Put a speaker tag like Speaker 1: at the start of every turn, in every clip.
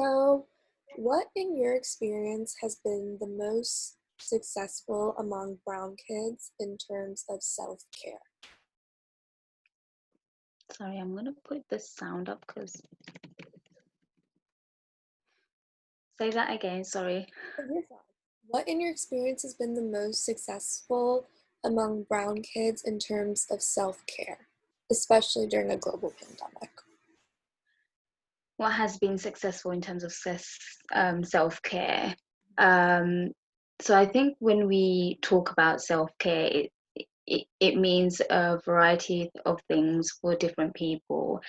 Speaker 1: So, what in your experience has been the most successful among brown kids in terms of self-care?
Speaker 2: Sorry, I'm gonna put the sound up because say that again, sorry.
Speaker 1: Oh, you're fine. What in your experience has been the most successful among brown kids in terms of self-care, especially during a global pandemic?
Speaker 2: What has been successful in terms of self-care? Um, so I think when we talk about self-care, it means a variety of things for different people.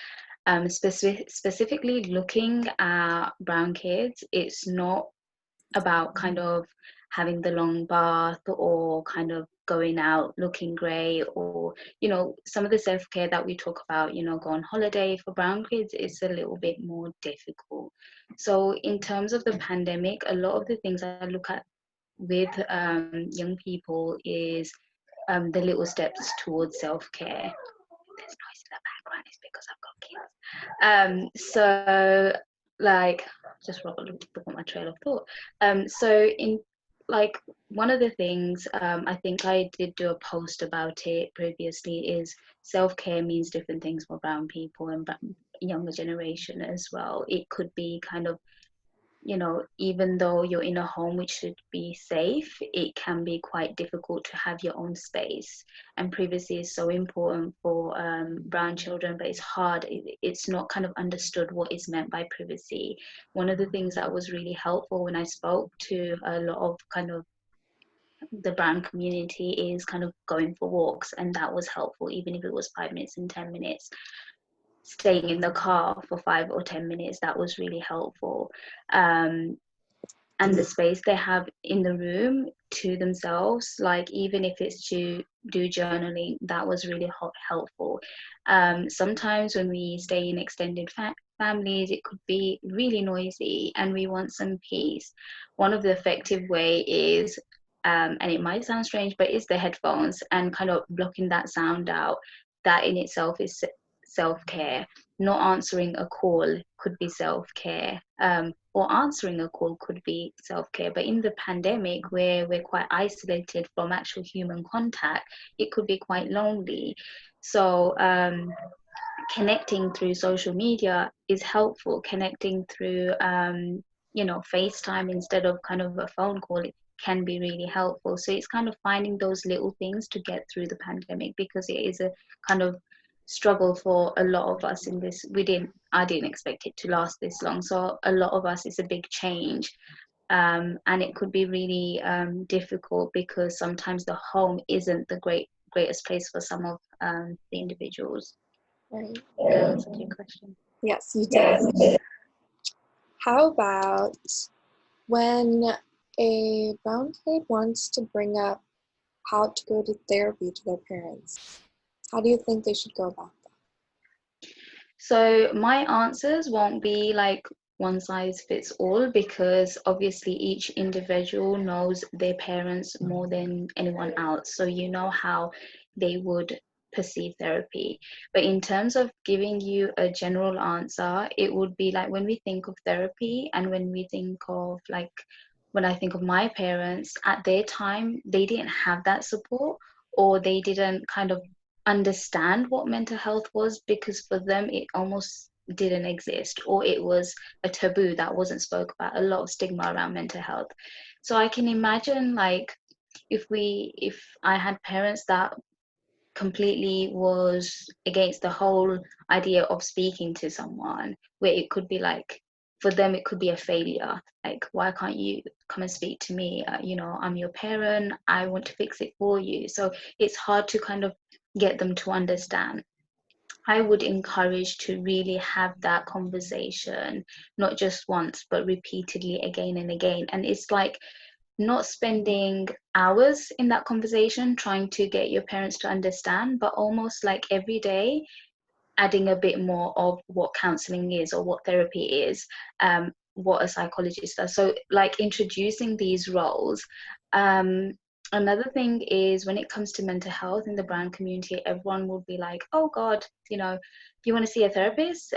Speaker 2: Specifically looking at brown kids, it's not about kind of having the long bath or kind of going out looking great, or some of the self-care that we talk about, go on holiday. For brown kids it's a little bit more difficult. So in terms of the pandemic, a lot of the things I look at with young people is the little steps towards self-care. There's noise in the background, it's because I've got kids. So like, just look at my trail of thought. So in like one of the things, I think I did do a post about it previously, is self-care means different things for brown people and younger generation as well. It could be kind of, even though you're in a home which should be safe, it can be quite difficult to have your own space. And privacy is so important for brown children, but it's hard. It's not kind of understood what is meant by privacy. One of the things that was really helpful when I spoke to a lot of kind of the brown community is kind of going for walks, and that was helpful, even if it was 5 minutes and 10 minutes. Staying in the car for 5 or 10 minutes, that was really helpful. And the space they have in the room to themselves, like even if it's to do journaling, that was really helpful. Sometimes when we stay in extended families, it could be really noisy and we want some peace. One of the effective way is, and it might sound strange, but it's the headphones and kind of blocking that sound out. That in itself is self-care. Not answering a call could be self-care, or answering a call could be self-care. But in the pandemic, where we're quite isolated from actual human contact, it could be quite lonely. So connecting through social media is helpful. Connecting through FaceTime instead of kind of a phone call, it can be really helpful. So it's kind of finding those little things to get through the pandemic, because it is a kind of struggle for a lot of us in this. I didn't expect it to last this long, so a lot of us, it's a big change. And it could be really difficult, because sometimes the home isn't the greatest place for some of the individuals.
Speaker 1: Right.
Speaker 2: Did I answer your question?
Speaker 1: Yes, you did. How about when a brown kid wants to bring up how to go to therapy to their parents? How do you think they should go about that?
Speaker 2: So my answers won't be like one size fits all, because obviously each individual knows their parents more than anyone else. So you know how they would perceive therapy. But in terms of giving you a general answer, it would be like, when we think of therapy and when we think of like, when I think of my parents, at their time, they didn't have that support, or they didn't kind of understand what mental health was, because for them it almost didn't exist, or it was a taboo that wasn't spoke about. A lot of stigma around mental health. So I can imagine, like, if I had parents that completely was against the whole idea of speaking to someone, where it could be like, for them it could be a failure, like, why can't you come and speak to me? I'm your parent, I want to fix it for you. So it's hard to kind of get them to understand. I would encourage to really have that conversation, not just once but repeatedly, again and again. And it's like, not spending hours in that conversation trying to get your parents to understand, but almost like every day adding a bit more of what counseling is or what therapy is, what a psychologist does. So like introducing these roles. Another thing is, when it comes to mental health in the brown community, everyone will be like, oh God, you want to see a therapist?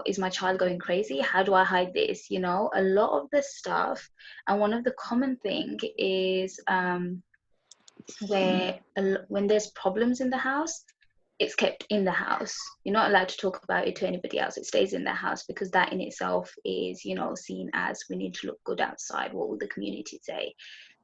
Speaker 2: is my child going crazy? How do I hide this? A lot of the stuff, and one of the common thing is where when there's problems in the house, it's kept in the house. You're not allowed to talk about it to anybody else. It stays in the house because that in itself is, seen as we need to look good outside. What will the community say?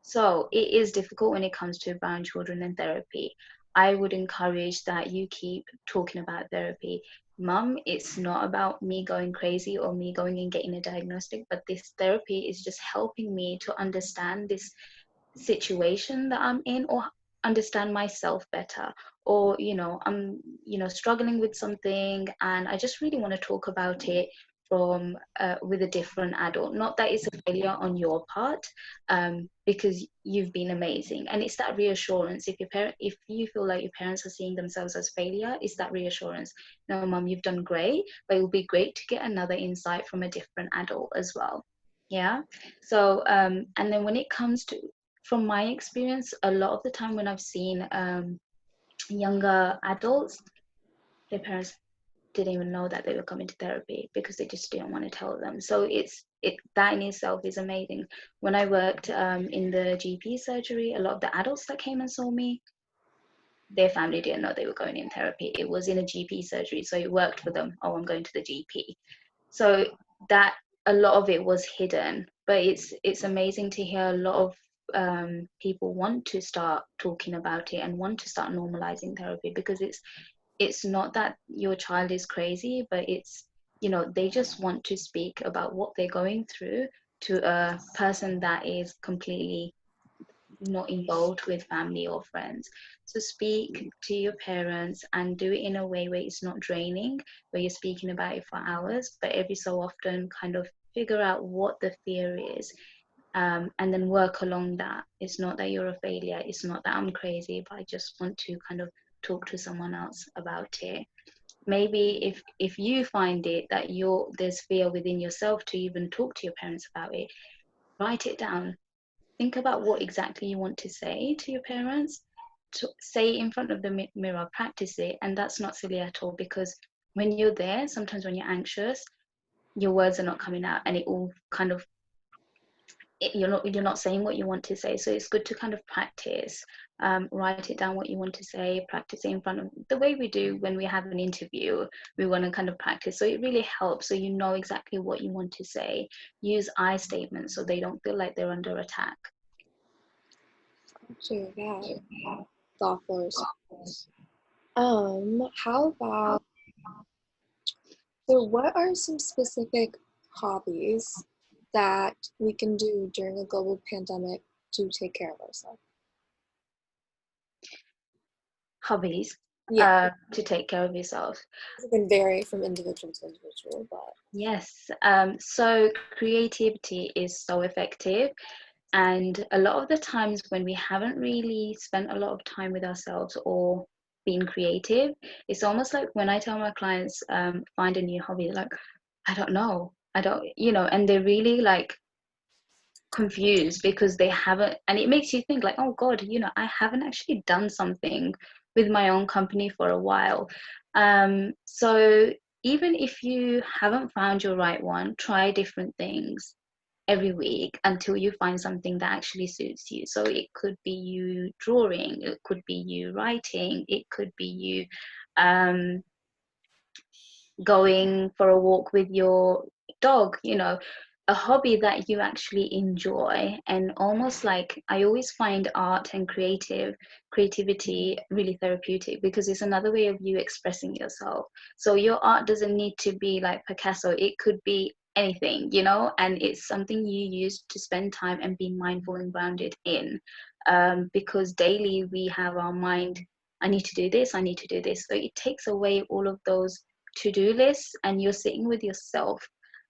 Speaker 2: So it is difficult when it comes to brown children and therapy. I would encourage that you keep talking about therapy. Mum, it's not about me going crazy or me going and getting a diagnostic, but this therapy is just helping me to understand this situation that I'm in, or understand myself better, or I'm struggling with something and I just really want to talk about it from with a different adult. Not that it's a failure on your part, because you've been amazing, and it's that reassurance. If you feel like your parents are seeing themselves as failure, it's that reassurance. No, mum, you've done great, but it will be great to get another insight from a different adult as well. Yeah. So and then when it comes to, from my experience, a lot of the time when I've seen younger adults, their parents didn't even know that they were coming to therapy because they just didn't want to tell them. So that in itself is amazing. When I worked in the GP surgery, a lot of the adults that came and saw me, their family didn't know they were going in therapy. It was in a GP surgery, so it worked for them. Oh, I'm going to the GP. So that, a lot of it was hidden, but it's amazing to hear a lot of people want to start talking about it and want to start normalizing therapy, because it's not that your child is crazy, but it's, they just want to speak about what they're going through to a person that is completely not involved with family or friends. So speak to your parents and do it in a way where it's not draining, where you're speaking about it for hours, but every so often kind of figure out what the fear is, and then work along that. It's not that you're a failure. It's not that I'm crazy, but I just want to kind of talk to someone else about it. Maybe if you find it that there's fear within yourself to even talk to your parents about it, write it down. Think about what exactly you want to say to your parents. To say it in front of the mirror, practice it, and that's not silly at all, because when you're there, sometimes when you're anxious, your words are not coming out, and it all kind of, you're not saying what you want to say. So it's good to kind of practice, write it down what you want to say, practice it in front of, the way we do when we have an interview. We want to kind of practice, so it really helps, so you know exactly what you want to say. Use I statements so they don't feel like they're under attack.
Speaker 1: Sure, yeah, thoughtful response. How about, so what are some specific hobbies that we can do during a global pandemic to take care of ourselves?
Speaker 2: Hobbies,
Speaker 1: Yeah,
Speaker 2: to take care of yourself.
Speaker 1: it can vary from individual to individual, but
Speaker 2: Yes. So creativity is so effective. And a lot of the times when we haven't really spent a lot of time with ourselves or being creative, it's almost like when I tell my clients, find a new hobby, they're like, I don't know. I don't, and they're really like confused because they haven't, and it makes you think like, oh God, I haven't actually done something with my own company for a while. So even if you haven't found your right one, try different things every week until you find something that actually suits you. So it could be you drawing, it could be you writing, it could be you um, going for a walk with your dog, a hobby that you actually enjoy. And almost like, I always find art and creativity really therapeutic, because it's another way of you expressing yourself. So your art doesn't need to be like Picasso, it could be anything, and it's something you use to spend time and be mindful and grounded in, because daily we have our mind, I need to do this, I need to do this. So it takes away all of those to-do lists, and you're sitting with yourself.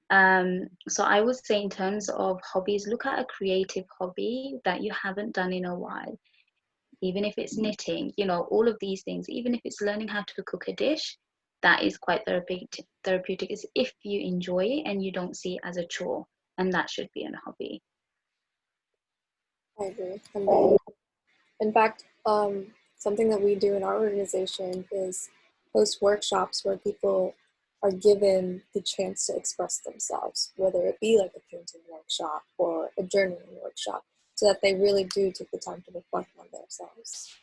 Speaker 2: So I would say, in terms of hobbies, look at a creative hobby that you haven't done in a while. Even if it's knitting, all of these things, even if it's learning how to cook a dish, that is quite therapeutic is if you enjoy it and you don't see it as a chore, and that should be a hobby.
Speaker 1: I agree. In fact, something that we do in our organization is host workshops where people are given the chance to express themselves, whether it be like a painting workshop or a journaling workshop, so that they really do take the time to reflect on themselves.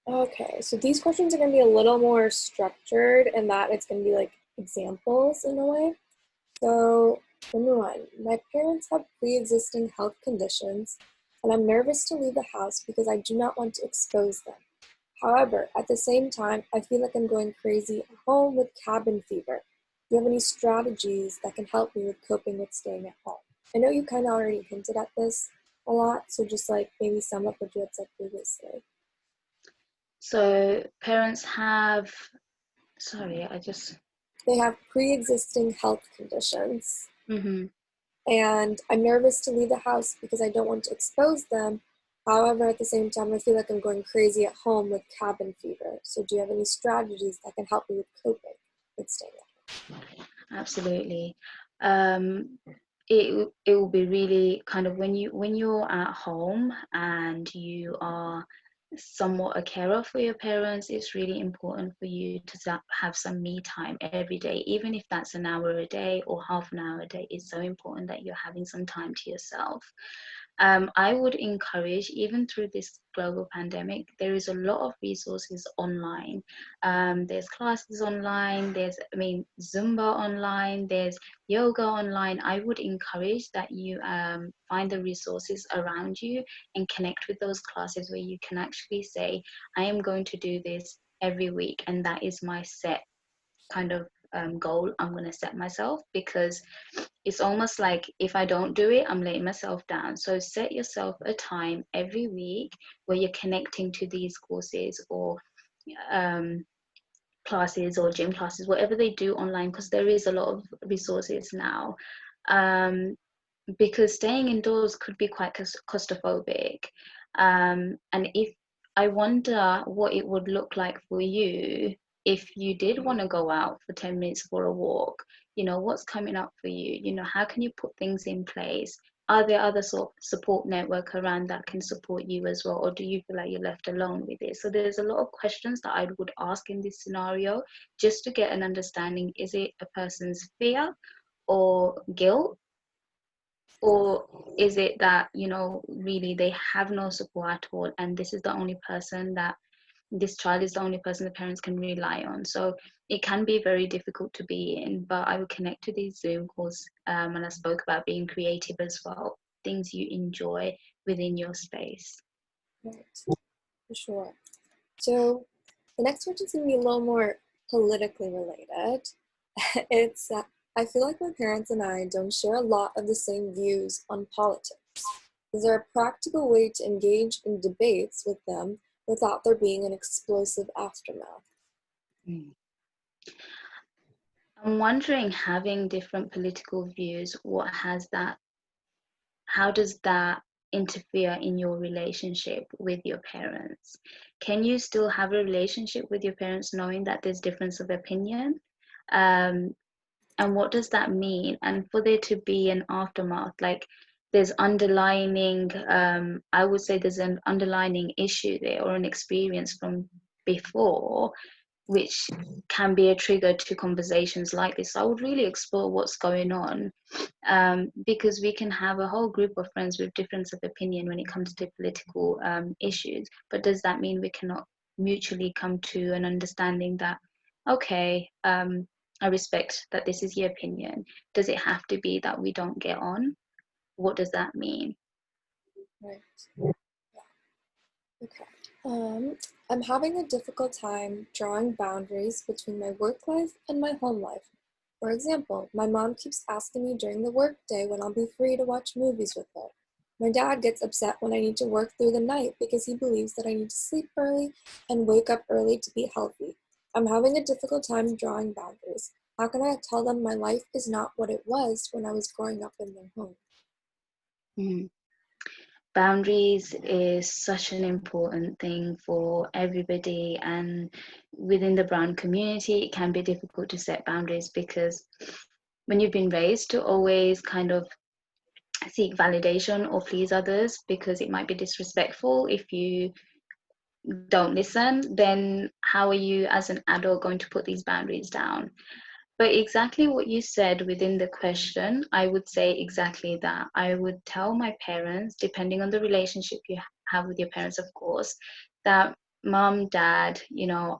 Speaker 1: Okay, so these questions are going to be a little more structured in that it's going to be like examples in a way. So, number one, my parents have pre-existing health conditions, and I'm nervous to leave the house because I do not want to expose them. However, at the same time, I feel like I'm going crazy at home with cabin fever. Do you have any strategies that can help me with coping with staying at home? I know you kind of already hinted at this a lot, so just like maybe sum up what you had said previously.
Speaker 2: So parents have,
Speaker 1: They have pre-existing health conditions,
Speaker 2: Mm-hmm.
Speaker 1: and I'm nervous to leave the house because I don't want to expose them. However, at the same time, I feel like I'm going crazy at home with cabin fever. So do you have any strategies that can help me with coping with staying at home?
Speaker 2: Absolutely. Um, it will be really kind of when you're at home and you are somewhat a carer for your parents, it's really important for you to have some me time every day, even if that's an hour a day or half an hour a day. It's so important that you're having some time to yourself. I would encourage, even through this global pandemic, there is a lot of resources online. There's classes online, Zumba online, there's yoga online. I would encourage that you find the resources around you and connect with those classes where you can actually say, I am going to do this every week, and that is my set kind of goal I'm going to set myself, because it's almost like if I don't do it, I'm letting myself down. So set yourself a time every week where you're connecting to these courses or classes or gym classes, whatever they do online, because there is a lot of resources now. Because staying indoors could be quite claustrophobic. And if I wonder what it would look like for you if you did want to go out for 10 minutes for a walk. What's coming up for you? How can you put things in place? Are there other sort of support network around that can support you as well, or do you feel like you're left alone with it? So there's a lot of questions that I would ask in this scenario, just to get an understanding. Is it a person's fear or guilt, or is it that really they have no support at all, and this child is the only person the parents can rely on? So it can be very difficult to be in, but I would connect to these Zoom calls, and I spoke about being creative as well, things you enjoy within your space.
Speaker 1: Right, for sure. So the next question is going to be a little more politically related. It's I feel like my parents and I don't share a lot of the same views on politics. Is there a practical way to engage in debates with them without there being an explosive aftermath?
Speaker 2: I'm wondering, having different political views, how does that interfere in your relationship with your parents? Can you still have a relationship with your parents knowing that there's difference of opinion? And what does that mean? And for there to be an aftermath, like there's underlining, I would say there's an underlining issue there, or an experience from before, which can be a trigger to conversations like this. So I would really explore what's going on, because we can have a whole group of friends with difference of opinion when it comes to political issues. But does that mean we cannot mutually come to an understanding that, okay, I respect that this is your opinion. Does it have to be that we don't get on? What does that mean?
Speaker 1: Right. Okay. I'm having a difficult time drawing boundaries between my work life and my home life. For example, my mom keeps asking me during the workday when I'll be free to watch movies with her. My dad gets upset when I need to work through the night because he believes that I need to sleep early and wake up early to be healthy. I'm having a difficult time drawing boundaries. How can I tell them my life is not what it was when I was growing up in their home?
Speaker 2: Mm. Boundaries is such an important thing for everybody, and within the brown community it can be difficult to set boundaries, because when you've been raised to always kind of seek validation or please others, because it might be disrespectful if you don't listen, then how are you as an adult going to put these boundaries down? But exactly what you said within the question, I would say exactly that. I would tell my parents, depending on the relationship you have with your parents, of course, that mom, dad,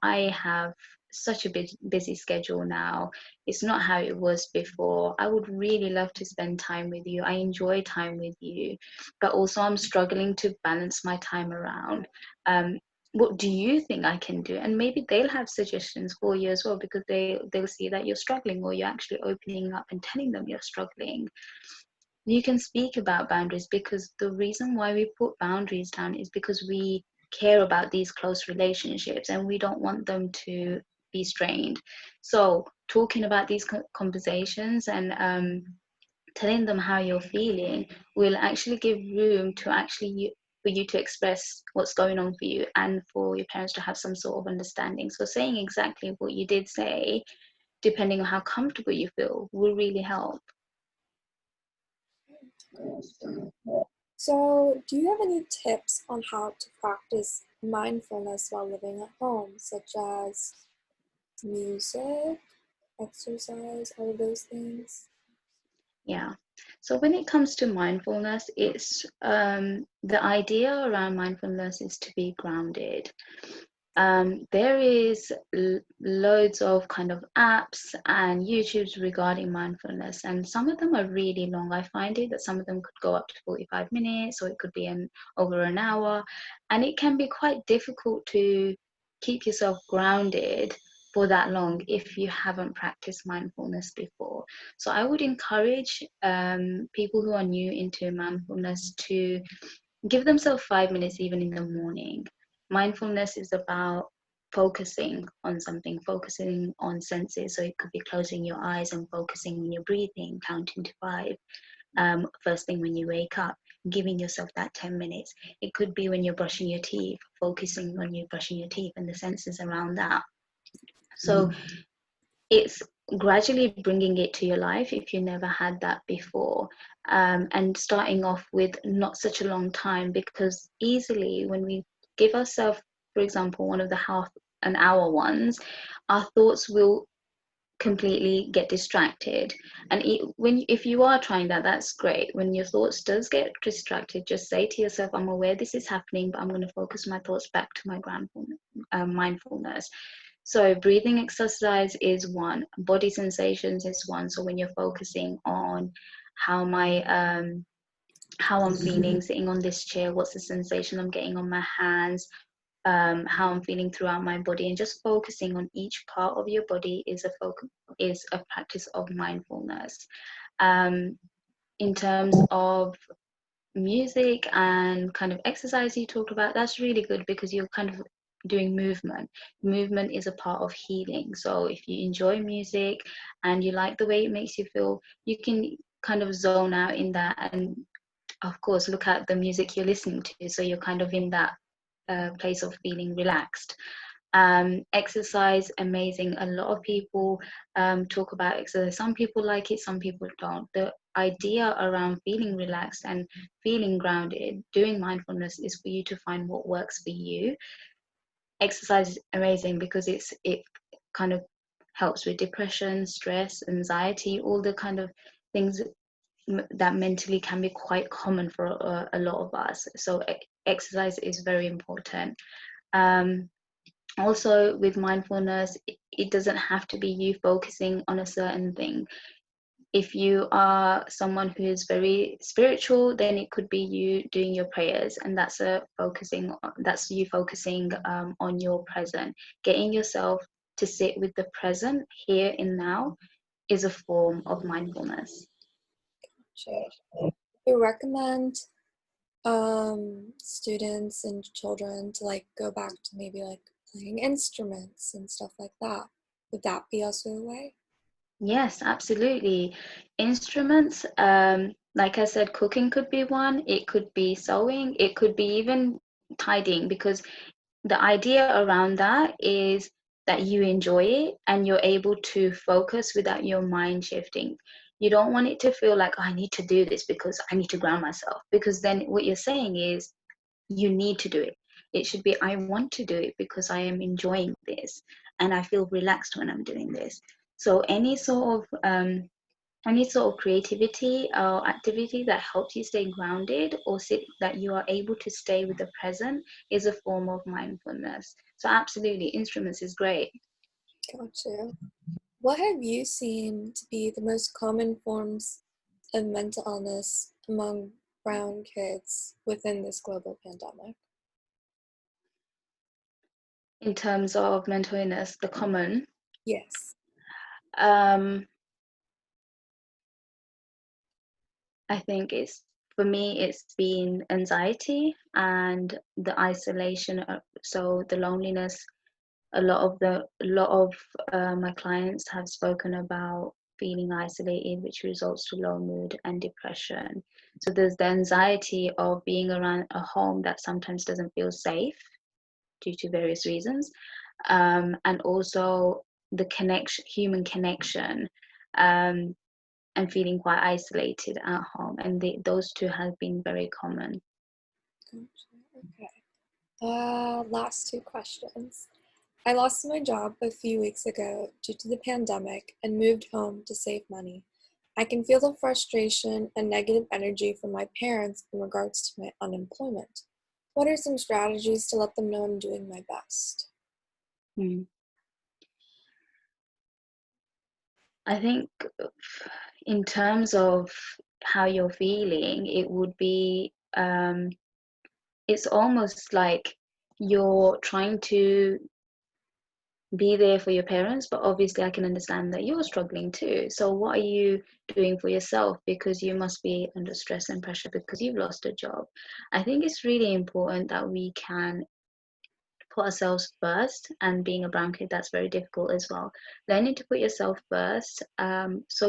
Speaker 2: I have such a busy schedule now. It's not how it was before. I would really love to spend time with you. I enjoy time with you, but also I'm struggling to balance my time around. Um, what do you think I can do? And maybe they'll have suggestions for you as well, because they'll see that you're struggling, or you're actually opening up and telling them you're struggling. You can speak about boundaries, because the reason why we put boundaries down is because we care about these close relationships and we don't want them to be strained. So talking about these conversations and telling them how you're feeling will actually give room to actually for you to express what's going on for you, and for your parents to have some sort of understanding. So saying exactly what you did say, depending on how comfortable you feel, will really help.
Speaker 1: So, do you have any tips on how to practice mindfulness while living at home, such as music, exercise, all of those things?
Speaker 2: Yeah. So when it comes to mindfulness, it's the idea around mindfulness is to be grounded. There is loads of kind of apps and YouTubes regarding mindfulness, and some of them are really long. I find it that some of them could go up to 45 minutes, or it could be over an hour, and it can be quite difficult to keep yourself grounded for that long if you haven't practiced mindfulness before. So I would encourage people who are new into mindfulness to give themselves 5 minutes even in the morning. Mindfulness is about focusing on something, focusing on senses. So it could be closing your eyes and focusing on your breathing, counting to five. First thing when you wake up, giving yourself that 10 minutes. It could be when you're brushing your teeth, focusing on you brushing your teeth and the senses around that. So it's gradually bringing it to your life if you never had that before, and starting off with not such a long time, because easily when we give ourselves, for example, one of the half an hour ones, our thoughts will completely get distracted. And if you are trying that, that's great. When your thoughts does get distracted, just say to yourself, I'm aware this is happening, but I'm going to focus my thoughts back to my mindfulness. So breathing exercise is one, body sensations is one. So when you're focusing on how my how I'm feeling sitting on this chair, what's the sensation I'm getting on my hands, how I'm feeling throughout my body, and just focusing on each part of your body is a practice of mindfulness. Um, in terms of music and kind of exercise you talked about, that's really good, because you're kind of doing movement. Movement is a part of healing. So if you enjoy music and you like the way it makes you feel, you can kind of zone out in that, and of course look at the music you're listening to, so you're kind of in that place of feeling relaxed. Exercise, amazing. A lot of people talk about exercise. Some people like it, some people don't. The idea around feeling relaxed and feeling grounded, doing mindfulness, is for you to find what works for you. Exercise is amazing because it kind of helps with depression, stress, anxiety, all the kind of things that mentally can be quite common for a lot of us. So exercise is very important. Um, Also with mindfulness, it doesn't have to be you focusing on a certain thing. If you are someone who is very spiritual, then it could be you doing your prayers, and that's you focusing on your present. Getting yourself to sit with the present here and now is a form of mindfulness.
Speaker 1: Sure. You recommend students and children to like go back to maybe like playing instruments and stuff like that? Would that be also a way?
Speaker 2: Yes, absolutely. Instruments, like I said, cooking could be one, it could be sewing, it could be even tidying, because the idea around that is that you enjoy it and you're able to focus without your mind shifting. You don't want it to feel like, "Oh, I need to do this because I need to ground myself," because then what you're saying is you need to do it. It should be, I want to do it because I am enjoying this and I feel relaxed when I'm doing this. So any sort of creativity or activity that helps you stay grounded, or that you are able to stay with the present, is a form of mindfulness. So absolutely, instruments is great.
Speaker 1: Gotcha. What have you seen to be the most common forms of mental illness among brown kids within this global pandemic?
Speaker 2: In terms of mental illness, the common,
Speaker 1: Yes.
Speaker 2: um, I think for me, it's been anxiety and the isolation. So the loneliness. A lot of my clients have spoken about feeling isolated, which results to low mood and depression. So there's the anxiety of being around a home that sometimes doesn't feel safe due to various reasons, and also the human connection, um, and feeling quite isolated at home. And those two have been very common.
Speaker 1: Okay. Last two questions. I lost my job a few weeks ago due to the pandemic and moved home to save money. I can feel the frustration and negative energy from my parents in regards to my unemployment. What are some strategies to let them know I'm doing my best?
Speaker 2: Hmm. I think in terms of how you're feeling, it would be, it's almost like you're trying to be there for your parents, but obviously I can understand that you're struggling too. So what are you doing for yourself? Because you must be under stress and pressure because you've lost a job. I think it's really important that we can put ourselves first, and being a brown kid, that's very difficult as well. Learning to put yourself first, so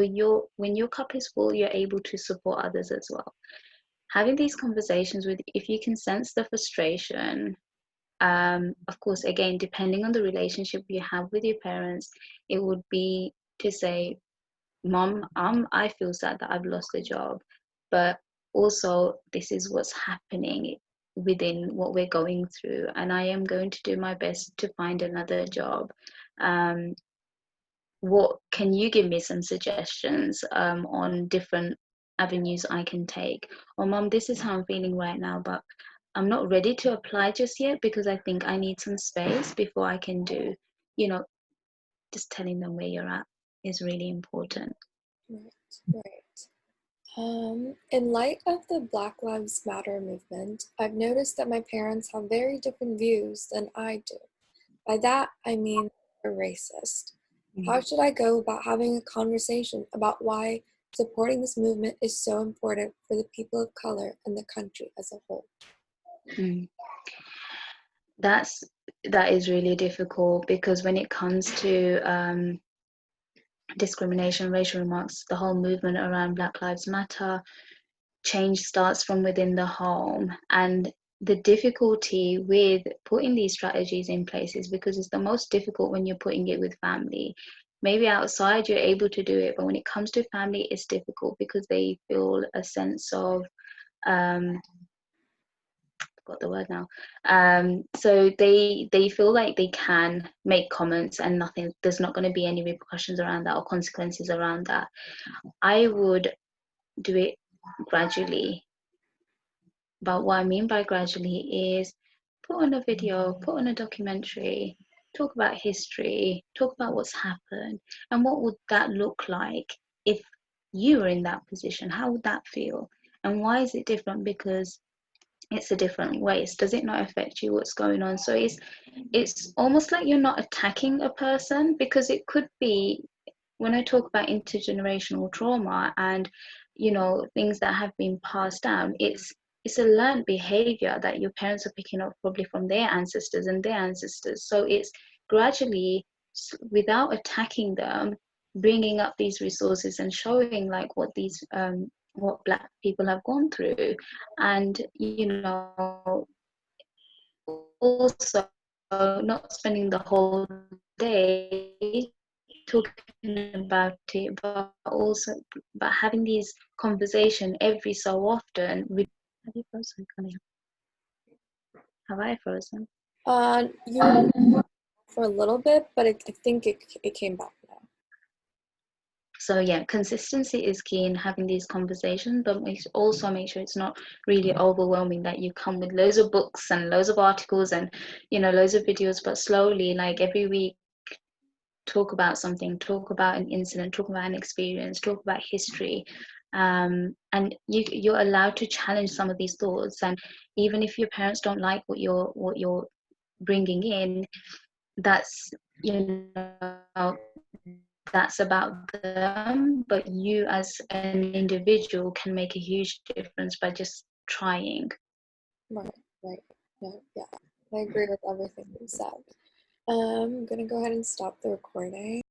Speaker 2: when your cup is full, you're able to support others as well. Having these conversations with, if you can sense the frustration, of course, again, depending on the relationship you have with your parents, it would be to say, Mom, I feel sad that I've lost a job, but also this is what's happening within what we're going through, and I am going to do my best to find another job. Um, what can you give me some suggestions on different avenues I can take? Or, Mom, this is how I'm feeling right now, but I'm not ready to apply just yet because I think I need some space before I can do, you know, just telling them where you're at is really important.
Speaker 1: Right, right. In light of the Black Lives Matter movement, I've noticed that my parents have very different views than I do. By that, I mean they're racist. How should I go about having a conversation about why supporting this movement is so important for the people of color and the country as a whole?
Speaker 2: Mm. That's that is really difficult, because when it comes to discrimination, racial remarks, the whole movement around Black Lives Matter, change starts from within the home. And the difficulty with putting these strategies in place is because it's the most difficult when you're putting it with family. Maybe outside you're able to do it, but when it comes to family, it's difficult because they feel a sense of um, got the word now. So they feel like they can make comments and nothing. There's not going to be any repercussions around that or consequences around that. I would do it gradually. But what I mean by gradually is put on a video, put on a documentary, talk about history, talk about what's happened, and what would that look like if you were in that position? How would that feel? And why is it different? Because it's a different ways. Does it not affect you what's going on? So it's almost like you're not attacking a person, because it could be, when I talk about intergenerational trauma and things that have been passed down, it's a learned behavior that your parents are picking up probably from their ancestors and their ancestors. So it's gradually, without attacking them, bringing up these resources and showing like what Black people have gone through, and also not spending the whole day talking about it, but having these conversation every so often with. Have you frozen? Have I frozen?
Speaker 1: You were for a little bit, but I think it came back now.
Speaker 2: So yeah, consistency is key in having these conversations, but also make sure it's not really overwhelming that you come with loads of books and loads of articles and loads of videos, but slowly, like every week, talk about something, talk about an incident, talk about an experience, talk about history. And you're allowed to challenge some of these thoughts, and even if your parents don't like what you're bringing in, that's that's about them, but you as an individual can make a huge difference by just trying.
Speaker 1: Right, right. Yeah, I agree with everything you said. I'm gonna go ahead and stop the recording.